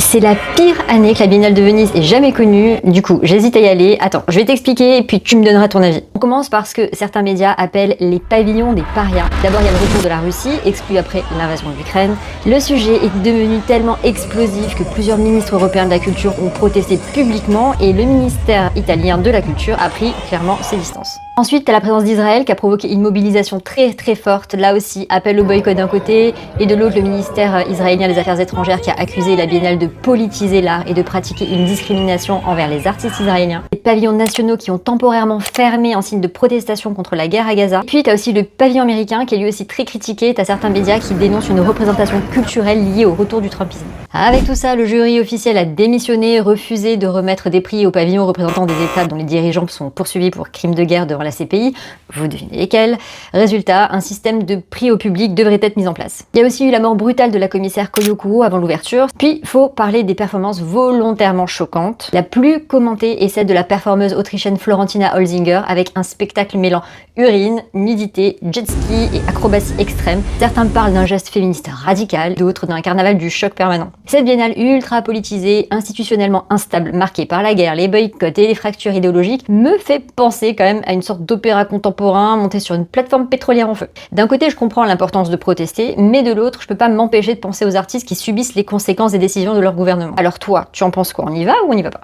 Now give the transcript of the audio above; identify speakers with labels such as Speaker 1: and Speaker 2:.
Speaker 1: C'est la pire année que la Biennale de Venise ait jamais connue, du coup j'hésite à y aller. Attends, je vais t'expliquer et puis tu me donneras ton avis. On commence parce que certains médias appellent les pavillons des parias. D'abord il y a le retour de la Russie, exclu après l'invasion de l'Ukraine. Le sujet est devenu tellement explosif que plusieurs ministres européens de la culture ont protesté publiquement et le ministère italien de la culture a pris clairement ses distances. Ensuite, t'as la présence d'Israël qui a provoqué une mobilisation très forte, là aussi appel au boycott d'un côté, et de l'autre le ministère israélien des Affaires étrangères qui a accusé la Biennale de politiser l'art et de pratiquer une discrimination envers les artistes israéliens. Les pavillons nationaux qui ont temporairement fermé en signe de protestation contre la guerre à Gaza. Puis t'as aussi le pavillon américain qui est lui aussi très critiqué, t'as certains médias qui dénoncent une représentation culturelle liée au retour du trumpisme. Avec tout ça, le jury officiel a démissionné, refusé de remettre des prix aux pavillons représentant des États dont les dirigeants sont poursuivis pour crimes de guerre devant la CPI, vous devinez lesquels. Résultat, un système de prix au public devrait être mis en place. Il y a aussi eu la mort brutale de la commissaire Koyoko avant l'ouverture, puis faut parler des performances volontairement choquantes. La plus commentée est celle de la performeuse autrichienne Florentina Holzinger avec un spectacle mêlant urine, nudité, jet ski et acrobatie extrême. Certains parlent d'un geste féministe radical, d'autres d'un carnaval du choc permanent. Cette biennale ultra politisée, institutionnellement instable, marquée par la guerre, les boycotts et les fractures idéologiques, me fait penser quand même à une sorte d'opéra contemporain monté sur une plateforme pétrolière en feu. D'un côté, je comprends l'importance de protester, mais de l'autre, je peux pas m'empêcher de penser aux artistes qui subissent les conséquences des décisions de leur gouvernement. Alors toi, tu en penses quoi? On y va ou on y va pas?